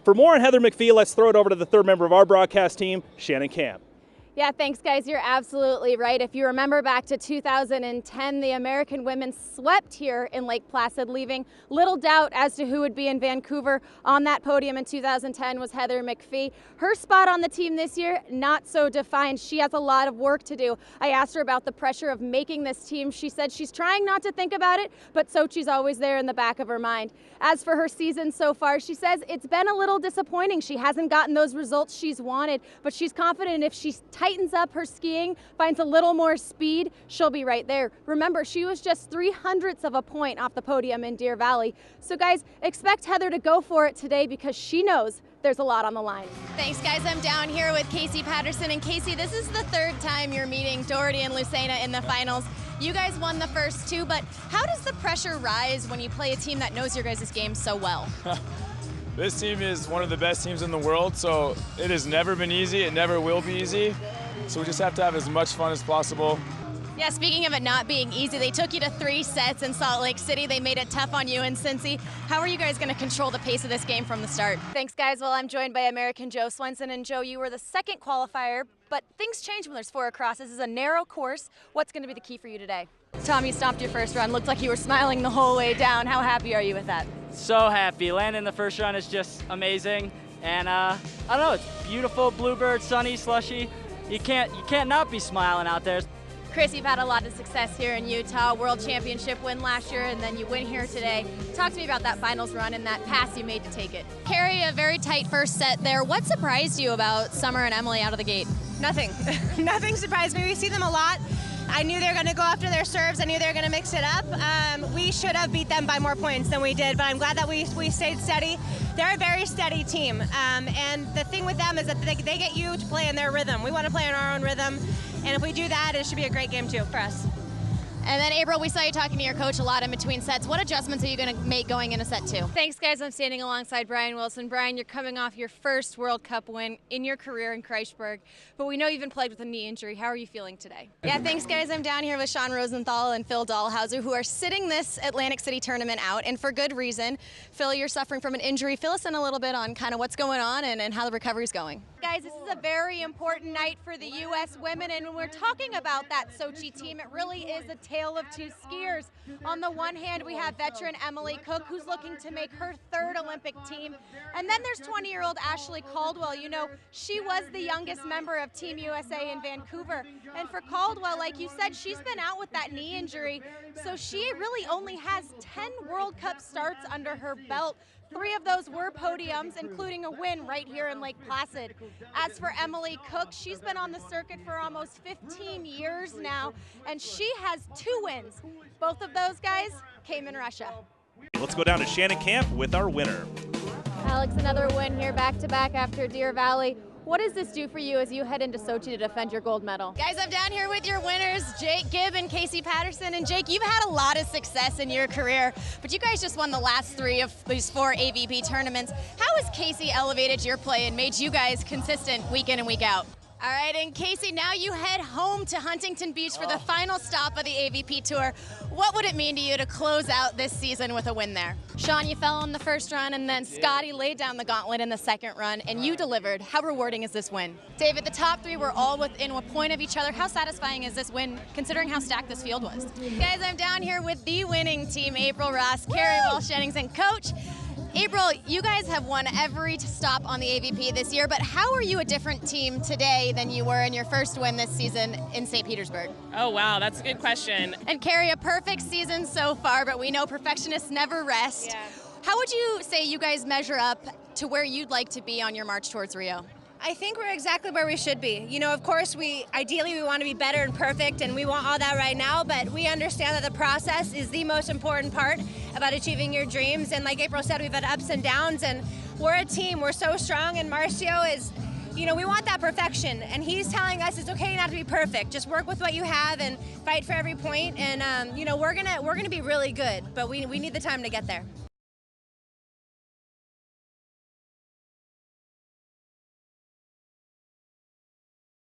For more on Heather McPhee, let's throw it over to the third member of our broadcast team, Shannon Camp. Yeah, thanks, guys. You're absolutely right. If you remember back to 2010, the American women swept here in Lake Placid, leaving little doubt as to who would be in Vancouver. On that podium in 2010 was Heather McPhee. Her spot on the team this year, not so defined. She has a lot of work to do. I asked her about the pressure of making this team. She said she's trying not to think about it, but Sochi's always there in the back of her mind. As for her season so far, she says it's been a little disappointing. She hasn't gotten those results she's wanted, but she's confident if she tightens up her skiing, finds a little more speed, she'll be right there. Remember, she was just 0.03 of a point off the podium in Deer Valley. So guys, expect Heather to go for it today because she knows there's a lot on the line. Thanks, guys. I'm down here with Casey Patterson. And Casey, this is the third time you're meeting Doherty and Lucena in the finals. You guys won the first two, but how does the pressure rise when you play a team that knows your guys' game so well? This team is one of the best teams in the world, so it has never been easy. It never will be easy. So we just have to have as much fun as possible. Yeah, speaking of it not being easy, they took you to 3 sets in Salt Lake City. They made it tough on you in Cincy. How are you guys going to control the pace of this game from the start? Thanks, guys. Well, I'm joined by American Joe Swenson. And Joe, you were the second qualifier, but things change when there's 4 across. This is a narrow course. What's going to be the key for you today? Tom, you stomped your first run. Looked like you were smiling the whole way down. How happy are you with that? So happy. Landing the first run is just amazing. And I don't know, it's beautiful, bluebird, sunny, slushy. You can't not be smiling out there. Chris, you've had a lot of success here in Utah, World Championship win last year, and then you win here today. Talk to me about that finals run and that pass you made to take it. Carrie, a very tight first set there. What surprised you about Summer and Emily out of the gate? Nothing. Nothing surprised me. We see them a lot. I knew they were going to go after their serves. I knew they were going to mix it up. We should have beat them by more points than we did, but I'm glad that we stayed steady. They're a very steady team, and the thing with them is that they get you to play in their rhythm. We want to play in our own rhythm, and if we do that, it should be a great game too for us. And then, April, we saw you talking to your coach a lot in between sets. What adjustments are you going to make going into set 2? Thanks, guys. I'm standing alongside Brian Wilson. Brian, you're coming off your first World Cup win in your career in Kreisberg, but we know you've been plagued with a knee injury. How are you feeling today? Yeah, thanks, guys. I'm down here with Sean Rosenthal and Phil Dahlhauser, who are sitting this Atlantic City tournament out, and for good reason. Phil, you're suffering from an injury. Fill us in a little bit on kind of what's going on and how the recovery's going. Guys, this is a very important night for the U.S. women, and when we're talking about that Sochi team, it really is a tale of two skiers. On the one hand, we have veteran Emily Cook, who's looking to make her 3rd Olympic team, and then there's 20-year-old Ashley Caldwell. You know, she was the youngest member of Team USA in Vancouver, and for Caldwell, like you said, she's been out with that knee injury, so she really only has 10 World Cup starts under her belt. 3 of those were podiums, including a win right here in Lake Placid. As for Emily Cook, she's been on the circuit for almost 15 years now, and she has 2 wins. Both of those guys came in Russia. Let's go down to Shannon Camp with our winner. Alex, another win here back-to-back after Deer Valley. What does this do for you as you head into Sochi to defend your gold medal? Guys, I'm down here with your winners, Jake Gibb and Casey Patterson. And Jake, you've had a lot of success in your career, but you guys just won the last 3 of these 4 AVP tournaments. How has Casey elevated your play and made you guys consistent week in and week out? All right, and Casey, now you head home to Huntington Beach for the final stop of the AVP Tour. What would it mean to you to close out this season with a win there? Sean, you fell on the first run, and then Scotty laid down the gauntlet in the second run, and you delivered. How rewarding is this win? David, the top 3 were all within a point of each other. How satisfying is this win, considering how stacked this field was? Guys, I'm down here with the winning team, April Ross, Carrie Walsh-Jennings, and Coach. April, you guys have won every stop on the AVP this year, but how are you a different team today than you were in your first win this season in St. Petersburg? Oh, wow, that's a good question. And Carrie, a perfect season so far, but we know perfectionists never rest. Yeah. How would you say you guys measure up to where you'd like to be on your march towards Rio? I think we're exactly where we should be. You know, of course, ideally we want to be better and perfect, and we want all that right now, but we understand that the process is the most important part about achieving your dreams. And like April said, we've had ups and downs, and we're a team. We're so strong, and Marcio is, you know, we want that perfection, and he's telling us it's okay not to be perfect. Just work with what you have and fight for every point, and you know, we're gonna be really good, but we need the time to get there.